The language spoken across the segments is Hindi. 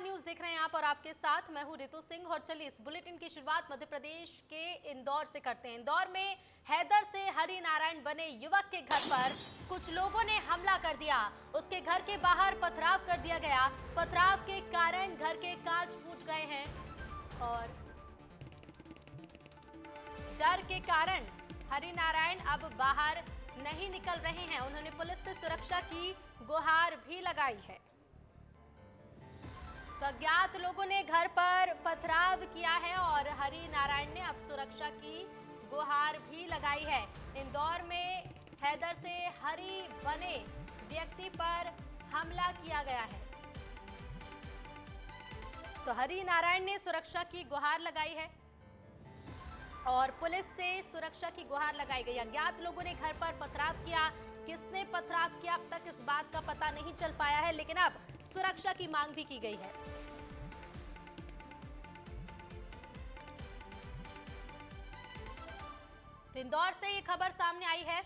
न्यूज देख रहे हैं आप और आपके साथ मैं हूं रितु सिंह। और चलिए इस बुलेटिन की शुरुआत मध्य प्रदेश के इंदौर से करते हैं। इंदौर में हैदर से हरि नारायण बने युवक के घर पर कुछ लोगों ने हमला कर दिया। उसके घर के बाहर पथराव कर दिया गया। पथराव के कारण घर के कांच फूट गए हैं और डर के कारण हरि नारायण अब बाहर नहीं निकल रहे हैं। उन्होंने पुलिस से सुरक्षा की गुहार भी लगाई है। तो अज्ञात लोगों ने घर पर पथराव किया है और हरि नारायण ने अब सुरक्षा की गुहार भी लगाई है। इंदौर में हैदर से हरि बने व्यक्ति पर हमला किया गया है। तो हरि नारायण ने सुरक्षा की गुहार लगाई है और पुलिस से सुरक्षा की गुहार लगाई गई। अज्ञात लोगों ने घर पर पथराव किया। किसने पथराव किया अब तक इस बात का पता नहीं चल पाया है, लेकिन अब सुरक्षा की मांग भी की गई है। तो इंदौर से ये खबर सामने आई है।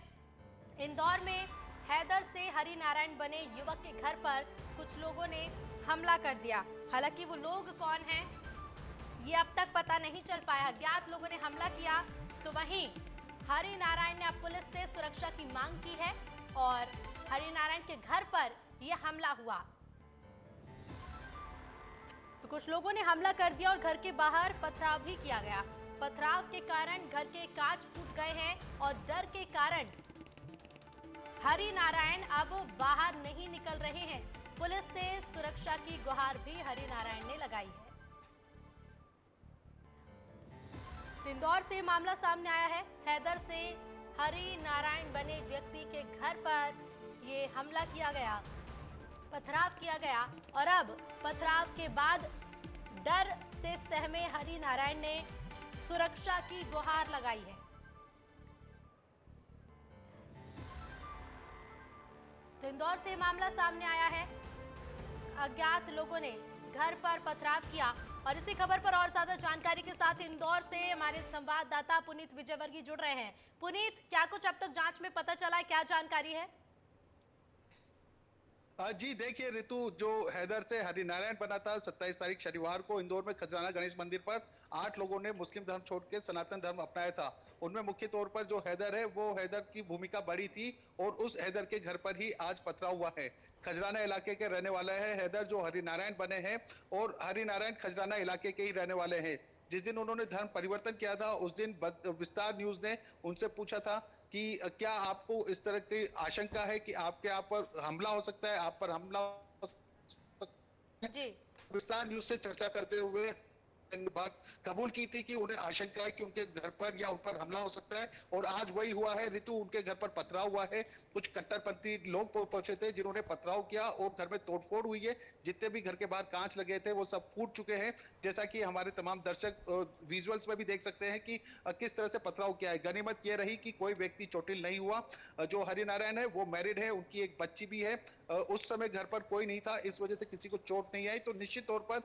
इंदौर में हैदर से हरि नारायण बने युवक के घर पर कुछ लोगों ने हमला कर दिया। हालांकि वो लोग कौन हैं ये अब तक पता नहीं चल पाया। अज्ञात लोगों ने हमला किया तो वहीं हरि नारायण ने अब पुलिस से सुरक्षा की मांग की है और हरि नारायण के घर पर यह हमला हुआ। तो कुछ लोगों ने हमला कर दिया और घर के बाहर पथराव भी किया गया। पथराव के कारण घर के कांच फूट गए हैं और डर के कारण हरि नारायण अब बाहर नहीं निकल रहे हैं। पुलिस से सुरक्षा की गुहार भी हरि नारायण ने लगाई है। तो इंदौर से मामला सामने आया है। हैदर से हरि नारायण बने व्यक्ति के घर पर ये हमला किया गया, पथराव किया गया और अब पथराव के बाद डर से सहमे हरि नारायण ने सुरक्षा की गुहार लगाई है। तो इंदौर से मामला सामने आया है। अज्ञात लोगों ने घर पर पथराव किया और इसी खबर पर और ज्यादा जानकारी के साथ इंदौर से हमारे संवाददाता पुनीत विजयवर्गीय जुड़ रहे हैं। पुनीत, क्या कुछ अब तक जांच में पता चला है, क्या जानकारी है? जी देखिए ऋतु, जो हैदर से हरि नारायण बना था 27 तारीख शनिवार को इंदौर में खजराना गणेश मंदिर पर 8 लोगों ने मुस्लिम धर्म छोड़ के सनातन धर्म अपनाया था। उनमें मुख्य तौर पर जो हैदर है वो हैदर की भूमिका बड़ी थी और उस हैदर के घर पर ही आज पथराव हुआ है। खजराना इलाके के रहने वाला है हैदर, जो हरि नारायण बने हैं, और हरि नारायण खजराना इलाके के ही रहने वाले हैं। जिस दिन उन्होंने धर्म परिवर्तन किया था उस दिन विस्तार न्यूज ने उनसे पूछा था कि क्या आपको इस तरह की आशंका है कि आपके आप पर हमला हो सकता है, आप पर हमला हो सकता है? जी, विस्तार न्यूज से चर्चा करते हुए बात कबूल की थी कि उन्हें आशंका है कि उनके घर पर या उन पर हमला हो सकता है और आज वही हुआ है ऋतु। उनके घर पर पथराव हुआ है। कुछ कट्टरपंथी लोग पहुंचे थे जिन्होंने पथराव किया और घर में तोड़फोड़ हुई है। जितने भी घर के बाहर कांच लगे थे वो सब फूट चुके हैं, जैसा कि हमारे तमाम दर्शक विजुअल्स में भी देख सकते हैं कि किस तरह से पथराव किया है। गनीमत यह रही कि कोई व्यक्ति चोटिल नहीं हुआ। जो हरि नारायण है वो मैरिड है, उनकी एक बच्ची भी है। उस समय घर पर कोई नहीं था, इस वजह से किसी को चोट नहीं आई। तो निश्चित तौर पर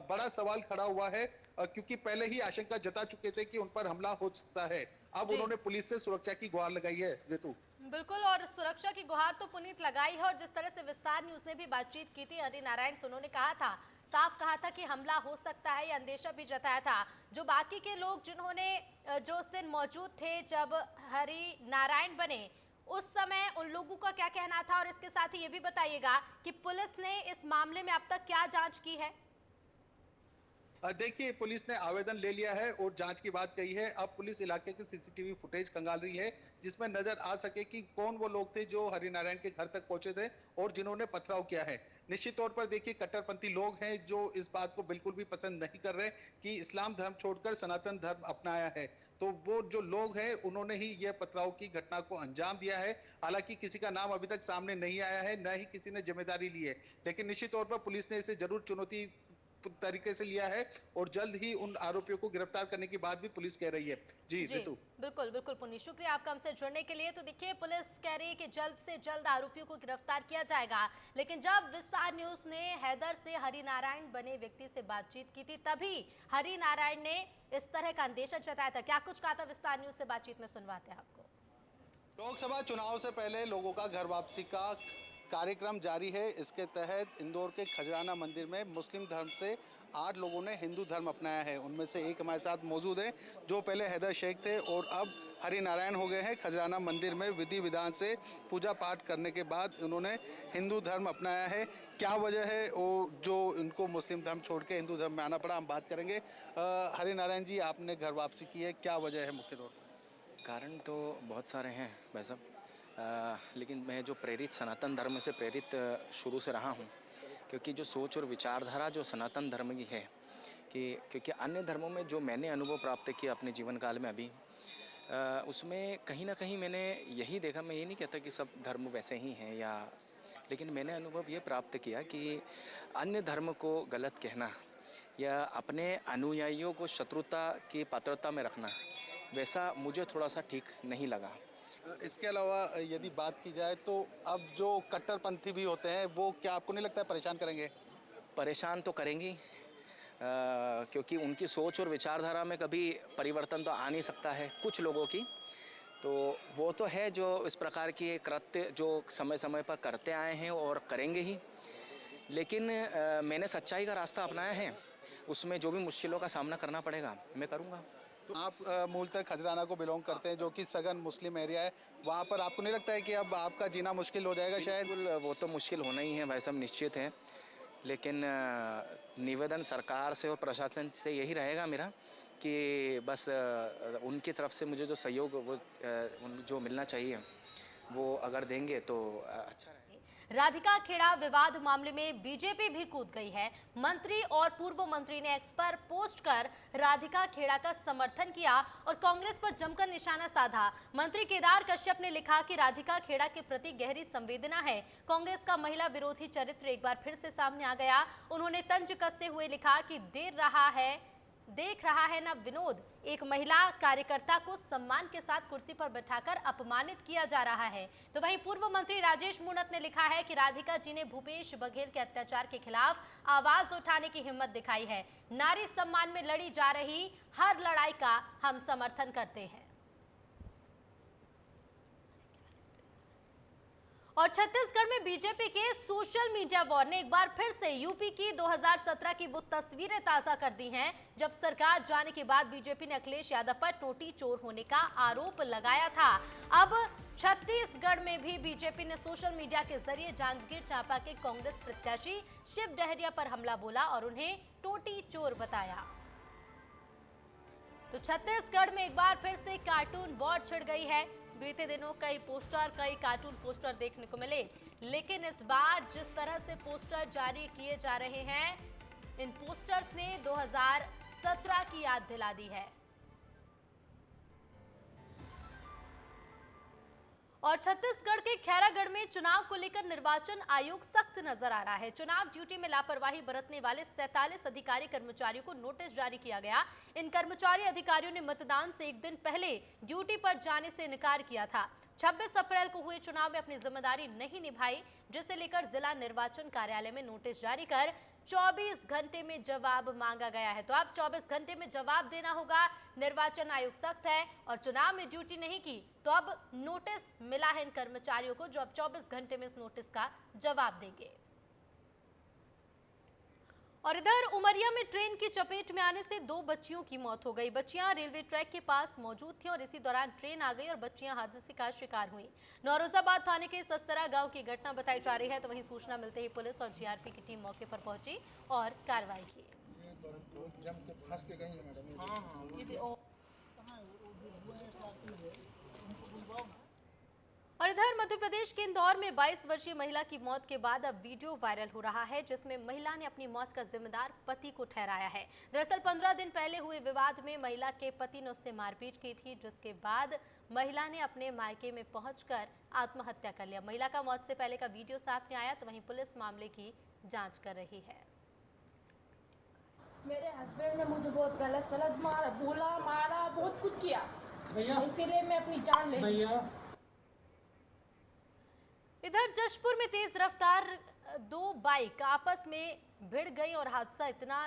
बड़ा सवाल खड़ा हुआ है क्योंकि पहले ही आशंका जता चुके थे कि उन पर हमला हो सकता है। अब उन्होंने पुलिस से सुरक्षा की गुहार लगाई है ऋतु। बिल्कुल, और सुरक्षा की गुहार तो पुनीत लगाई है। और जिस तरह से विस्तार न्यूज ने भी बातचीत की थी हरि नारायण से, उन्होंने कहा था, साफ कहा था कि हमला हो सकता है, ये अंदेशा भी जताया था। जो बाकी के लोग जिन्होंने जो उस दिन मौजूद थे जब हरि नारायण बने, उस समय उन लोगों का क्या कहना था? और इसके साथ ही ये भी बताइएगा कि पुलिस ने इस मामले में अब तक क्या जांच की है? देखिए, पुलिस ने आवेदन ले लिया है और जांच की बात कही है। अब पुलिस इलाके की सीसीटीवी फुटेज खंगाल रही है जिसमें नजर आ सके कि कौन वो लोग थे जो हरि नारायण के घर तक पहुंचे थे और जिन्होंने पथराव किया है। निश्चित तौर पर देखिए, कट्टरपंथी लोग हैं जो इस बात को बिल्कुल भी पसंद नहीं कर रहे कि इस्लाम धर्म छोड़कर सनातन धर्म अपनाया है। तो वो जो लोग हैं उन्होंने ही यह पथराव की घटना को अंजाम दिया है। हालांकि किसी का नाम अभी तक सामने नहीं आया है, न ही किसी ने जिम्मेदारी ली है, लेकिन निश्चित तौर पर पुलिस ने इसे जरूर चुनौती तरीके से लिया है और जल्द ही उन आरोपियों को गिरफ्तार करने की बात भी पुलिस कह रही है। जी जी, ऋतु। बिल्कुल बिल्कुल पुनीत, शुक्रिया आपका हमसे जुड़ने के लिए। तो देखिए, पुलिस कह रही है कि जल्द से जल्द आरोपियों को गिरफ्तार किया जाएगा, लेकिन जब विस्तार न्यूज ने हैदर से हरि नारायण बने व्यक्ति से बातचीत की थी तभी हरि नारायण ने इस तरह का अंदेशा जताया था। क्या कुछ कहा था विस्तार न्यूज से बातचीत में, सुनवाते हैं आपको। लोकसभा चुनाव से पहले लोगों का घर वापसी का कार्यक्रम जारी है। इसके तहत इंदौर के खजराना मंदिर में मुस्लिम धर्म से 8 लोगों ने हिंदू धर्म अपनाया है। उनमें से एक हमारे साथ मौजूद है जो पहले हैदर शेख थे और अब हरि नारायण हो गए हैं। खजराना मंदिर में विधि विधान से पूजा पाठ करने के बाद उन्होंने हिंदू धर्म अपनाया है। क्या वजह है और जो इनको मुस्लिम धर्म छोड़ के हिंदू धर्म में आना पड़ा, हम बात करेंगे। हरि नारायण जी, आपने घर वापसी की है, क्या वजह है मुख्य तौर पर? कारण तो बहुत सारे हैं भाई साहब, लेकिन मैं जो प्रेरित सनातन धर्म से प्रेरित शुरू से रहा हूँ, क्योंकि जो सोच और विचारधारा जो सनातन धर्म की है कि क्योंकि अन्य धर्मों में जो मैंने अनुभव प्राप्त किया अपने जीवन काल में अभी, उसमें कहीं ना कहीं मैंने यही देखा। मैं ये नहीं कहता कि सब धर्म वैसे ही हैं या, लेकिन मैंने अनुभव ये प्राप्त किया कि अन्य धर्म को गलत कहना या अपने अनुयायियों को शत्रुता की पात्रता में रखना, वैसा मुझे थोड़ा सा ठीक नहीं लगा। इसके अलावा यदि बात की जाए तो अब जो कट्टरपंथी भी होते हैं वो क्या आपको नहीं लगता है परेशान करेंगे? परेशान तो करेंगी, क्योंकि उनकी सोच और विचारधारा में कभी परिवर्तन तो आ नहीं सकता है कुछ लोगों की। तो वो तो है जो इस प्रकार की कृत्य जो समय समय पर करते आए हैं और करेंगे ही, लेकिन मैंने सच्चाई का रास्ता अपनाया है। उसमें जो भी मुश्किलों का सामना करना पड़ेगा मैं करूँगा। तो आप मूलतः खजराना को बिलोंग करते हैं जो कि सघन मुस्लिम एरिया है। वहाँ पर आपको नहीं लगता है कि अब आपका जीना मुश्किल हो जाएगा शायद? बिल्कुल, वो तो मुश्किल होना ही है भाई साहब, निश्चित है। लेकिन निवेदन सरकार से और प्रशासन से यही रहेगा मेरा कि बस उनकी तरफ से मुझे जो सहयोग वो जो मिलना चाहिए वो अगर देंगे तो अच्छा रहेगा। राधिका खेड़ा विवाद मामले में बीजेपी भी कूद गई है। मंत्री और पूर्व मंत्री ने एक्स पर पोस्ट कर राधिका खेड़ा का समर्थन किया और कांग्रेस पर जमकर निशाना साधा। मंत्री केदार कश्यप ने लिखा कि राधिका खेड़ा के प्रति गहरी संवेदना है। कांग्रेस का महिला विरोधी चरित्र एक बार फिर से सामने आ गया। उन्होंने तंज कसते हुए लिखा कि देख रहा है ना विनोद, एक महिला कार्यकर्ता को सम्मान के साथ कुर्सी पर बैठाकर अपमानित किया जा रहा है। तो वहीं पूर्व मंत्री राजेश मूणत ने लिखा है कि राधिका जी ने भूपेश बघेल के अत्याचार के खिलाफ आवाज उठाने की हिम्मत दिखाई है। नारी सम्मान में लड़ी जा रही हर लड़ाई का हम समर्थन करते हैं। और छत्तीसगढ़ में बीजेपी के सोशल मीडिया वॉर ने एक बार फिर से यूपी की 2017 की वो तस्वीरें ताजा कर दी हैं जब सरकार जाने के बाद बीजेपी ने अखिलेश यादव पर टोटी चोर होने का आरोप लगाया था। अब छत्तीसगढ़ में भी बीजेपी ने सोशल मीडिया के जरिए जांजगीर चांपा के कांग्रेस प्रत्याशी शिव डहरिया पर हमला बोला और उन्हें टोटी चोर बताया। तो छत्तीसगढ़ में एक बार फिर से कार्टून वॉर छिड़ गई है। बीते दिनों कई कार्टून पोस्टर देखने को मिले, लेकिन इस बार जिस तरह से पोस्टर जारी किए जा रहे हैं, इन पोस्टर्स ने 2017 की याद दिला दी है। और छत्तीसगढ़ के खैरागढ़ में चुनाव को लेकर निर्वाचन आयोग सख्त नजर आ रहा है। चुनाव ड्यूटी में लापरवाही बरतने वाले 47 अधिकारी कर्मचारियों को नोटिस जारी किया गया। इन कर्मचारी अधिकारियों ने मतदान से एक दिन पहले ड्यूटी पर जाने से इनकार किया था। 26 अप्रैल को हुए चुनाव में अपनी जिम्मेदारी नहीं निभाई, जिसे लेकर जिला निर्वाचन कार्यालय में नोटिस जारी कर 24 घंटे में जवाब मांगा गया है। तो अब 24 घंटे में जवाब देना होगा। निर्वाचन आयोग सख्त है और चुनाव में ड्यूटी नहीं की तो अब नोटिस मिला है इन कर्मचारियों को, जो अब 24 घंटे में इस नोटिस का जवाब देंगे। और इधर उमरिया में ट्रेन की चपेट में आने से 2 बच्चियों की मौत हो गई। बच्चियां रेलवे ट्रैक के पास मौजूद थीं और इसी दौरान ट्रेन आ गई और बच्चियां हादसे का शिकार हुईं। नौरोजाबाद थाने के सस्तरा गांव की घटना बताई जा रही है। तो वहीं सूचना मिलते ही पुलिस और जीआरपी की टीम मौके पर पहुंची और कार्रवाई की। और इधर मध्य प्रदेश के इंदौर में 22 वर्षीय महिला की मौत के बाद अब वीडियो वायरल हो रहा है, जिसमें महिला ने अपनी मौत का जिम्मेदार पति को ठहराया है। दरअसल 15 दिन पहले हुए विवाद में महिला के पति ने उससे मारपीट की थी, जिसके बाद महिला ने अपने मायके में पहुंचकर आत्महत्या कर लिया। महिला का मौत से पहले का वीडियो सामने आया, तो वहीं पुलिस मामले की जाँच कर रही है। मेरे हस्बैंड ने मुझे बहुत गलत मारा, बोला, मारा, बहुत कुछ किया, इसीलिए मैं अपनी जान ले ली। इधर जशपुर में तेज रफ्तार 2 बाइक आपस में भिड़ गई और हादसा इतना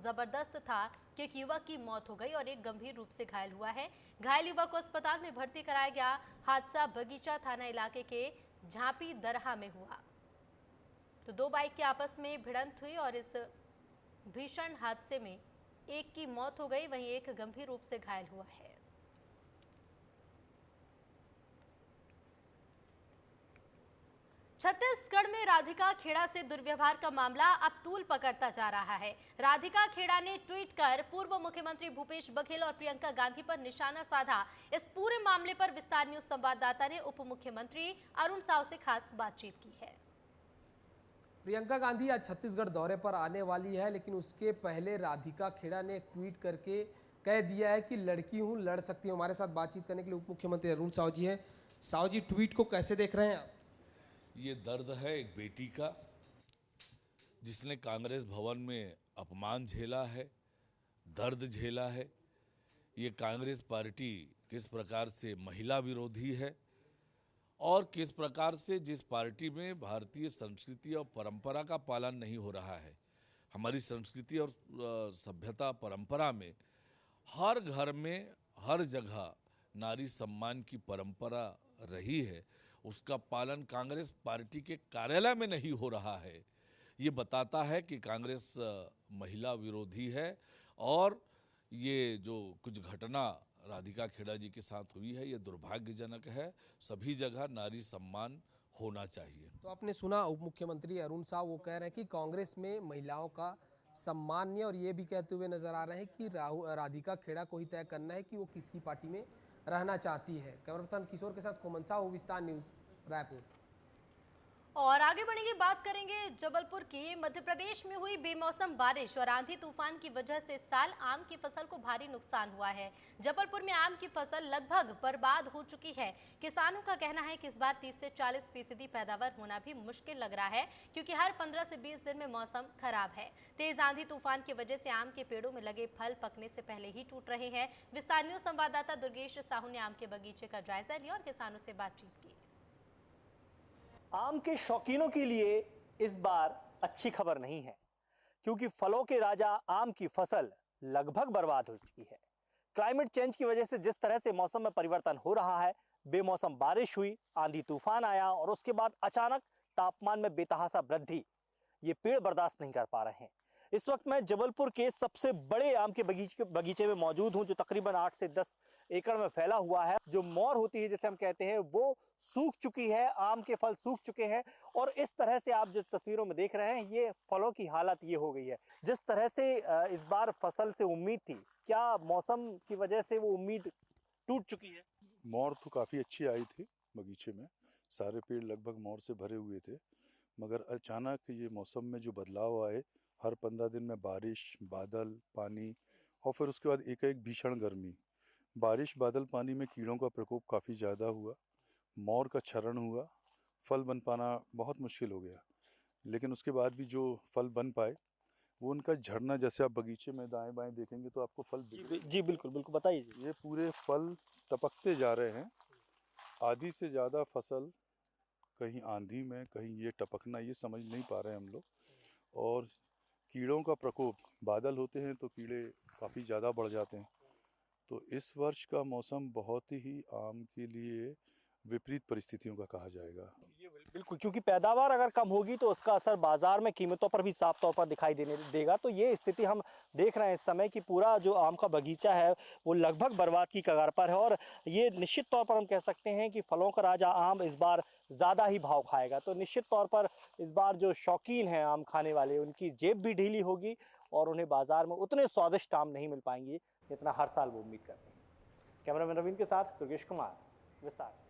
जबरदस्त था कि एक युवक की मौत हो गई और एक गंभीर रूप से घायल हुआ है। घायल युवक को अस्पताल में भर्ती कराया गया। हादसा बगीचा थाना इलाके के झांपी दरहा में हुआ। तो दो बाइक की आपस में भिड़ंत हुई और इस भीषण हादसे में एक की मौत हो गई, वहीं एक गंभीर रूप से घायल हुआ है। छत्तीसगढ़ में राधिका खेड़ा से दुर्व्यवहार का मामला अब तूल पकड़ता जा रहा है। राधिका खेड़ा ने ट्वीट कर पूर्व मुख्यमंत्री भूपेश बघेल और प्रियंका गांधी पर निशाना साधा। इस पूरे मामले पर विस्तार न्यूज संवाददाता ने उप मुख्यमंत्री अरुण साव से खास बातचीत की है। प्रियंका गांधी आज छत्तीसगढ़ दौरे पर आने वाली है, लेकिन उसके पहले राधिका खेड़ा ने एक ट्वीट करके कह दिया है कि लड़की हूं, लड़ सकती हूं। हमारे साथ बातचीत करने के लिए उप मुख्यमंत्री अरुण साव जी हैं। साव जी, ट्वीट को कैसे देख रहे हैं आप? ये दर्द है एक बेटी का जिसने कांग्रेस भवन में अपमान झेला है, दर्द झेला है। ये कांग्रेस पार्टी किस प्रकार से महिला विरोधी है और किस प्रकार से जिस पार्टी में भारतीय संस्कृति और परंपरा का पालन नहीं हो रहा है। हमारी संस्कृति और सभ्यता परंपरा में हर घर में हर जगह नारी सम्मान की परंपरा रही है, उसका पालन कांग्रेस पार्टी के कार्यालय में नहीं हो रहा है। ये बताता है कि कांग्रेस महिला विरोधी है और ये जो कुछ घटना राधिका खेड़ा जी के साथ हुई है ये दुर्भाग्यजनक है। सभी जगह नारी सम्मान होना चाहिए। तो आपने सुना उप मुख्यमंत्री अरुण साव, वो कह रहे हैं कि कांग्रेस में महिलाओं का सम्मान नहीं, और ये भी कहते हुए नजर आ रहे हैं कि राधिका खेड़ा को ही तय करना है कि वो किसकी पार्टी में रहना चाहती है। कैमरा पर्सन किशोर के साथ कोमन साहू, विस्तार न्यूज, रायपुर। और आगे बढ़ेंगे, बात करेंगे जबलपुर की। मध्य प्रदेश में हुई बेमौसम बारिश और आंधी तूफान की वजह से इस साल आम की फसल को भारी नुकसान हुआ है। जबलपुर में आम की फसल लगभग बर्बाद हो चुकी है। किसानों का कहना है कि इस बार 30 से 40% पैदावार होना भी मुश्किल लग रहा है, क्योंकि हर 15 से 20 दिन में मौसम खराब है। तेज आंधी तूफान की वजह से आम के पेड़ों में लगे फल पकने से पहले ही टूट रहे हैं। विस्तार न्यूज संवाददाता दुर्गेश साहू ने आम के बगीचे का जायजा लिया और किसानों से बातचीत की। आम के शौकीनों के लिए इस बार अच्छी खबर नहीं है, क्योंकि फलों के राजा आम की फसल लगभग बर्बाद हो चुकी है। क्लाइमेट चेंज की वजह से जिस तरह से मौसम में परिवर्तन हो रहा है, बेमौसम बारिश हुई, आंधी तूफान आया और उसके बाद अचानक तापमान में बेतहासा वृद्धि, ये पेड़ बर्दाश्त नहीं कर पा रहे हैं। इस वक्त मैं जबलपुर के सबसे बड़े आम के बगीचे में मौजूद हूं, जो तकरीबन 8 से 10 एकड़ में फैला हुआ है। जो मोर होती है जिसे हम कहते हैं, वो सूख चुकी है, आम के फल सूख चुके हैं और इस तरह से आप जो तस्वीरों में देख रहे हैं, ये फलों की हालत ये हो गई है। जिस तरह से इस बार फसल से उम्मीद थी, क्या मौसम की वजह से वो उम्मीद टूट चुकी है? मोर तो काफ़ी अच्छी आई थी बगीचे में, सारे पेड़ लगभग मोर से भरे हुए थे, मगर अचानक ये मौसम में जो बदलाव आए, हर 15 दिन में बारिश, बादल, पानी और फिर उसके बाद एकाएक भीषण गर्मी। बारिश, बादल, पानी में कीड़ों का प्रकोप काफ़ी ज़्यादा हुआ, मोर का क्षरण हुआ, फल बन पाना बहुत मुश्किल हो गया। लेकिन उसके बाद भी जो फल बन पाए वो उनका झड़ना, जैसे आप बगीचे में दाएं बाएं देखेंगे तो आपको फल जी बिल्कुल बिल्कुल, बताइए। ये पूरे फल टपकते जा रहे हैं। आधी से ज़्यादा फसल कहीं आंधी में, कहीं ये टपकना, ये समझ नहीं पा रहे हैं हम लोग। और कीड़ों का प्रकोप, बादल होते हैं तो कीड़े काफ़ी ज़्यादा बढ़ जाते हैं। तो इस वर्ष का मौसम बहुत ही आम के लिए विपरीत परिस्थितियों का कहा जाएगा। बिल्कुल, क्योंकि पैदावार अगर कम होगी तो उसका असर बाजार में कीमतों पर भी साफ तौर पर दिखाई देगा। तो ये स्थिति हम देख रहे हैं इस समय कि पूरा जो आम का बगीचा है वो लगभग बर्बाद की कगार पर है और ये निश्चित तौर पर हम कह सकते हैं कि फलों का राजा आम इस बार ज़्यादा ही भाव खाएगा। तो निश्चित तौर पर इस बार जो शौकीन हैं आम खाने वाले, उनकी जेब भी ढीली होगी और उन्हें बाजार में उतने स्वादिष्ट आम नहीं मिल पाएंगे जितना हर साल वो उम्मीद करते हैं। कैमरामैन रविंद्र के साथ दुर्गेश कुमार, विस्तार।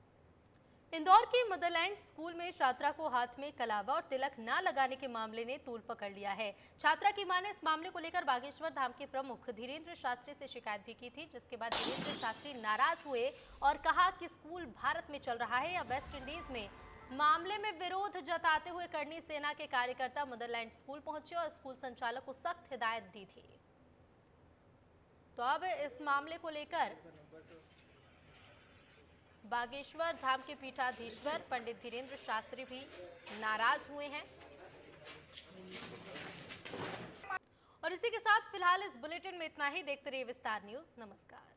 इंदौर के मदरलैंड स्कूल में छात्रा को हाथ में कलावा और तिलक न लगाने के मामले ने तूल पकड़ लिया है। छात्रा की मां ने इस मामले को लेकर बागेश्वर धाम के प्रमुख धीरेन्द्र शास्त्री से शिकायत भी की थी, जिसके बाद धीरेन्द्र शास्त्री नाराज हुए और कहा कि स्कूल भारत में चल रहा है या वेस्ट इंडीज में। मामले में विरोध जताते हुए करनी सेना के कार्यकर्ता मदरलैंड स्कूल पहुंचे और स्कूल संचालक को सख्त हिदायत दी थी। तो अब इस मामले को लेकर बागेश्वर धाम के पीठाधीश्वर पंडित धीरेन्द्र शास्त्री भी नाराज हुए हैं। और इसी के साथ फिलहाल इस बुलेटिन में इतना ही। देखते रहिए विस्तार न्यूज। नमस्कार।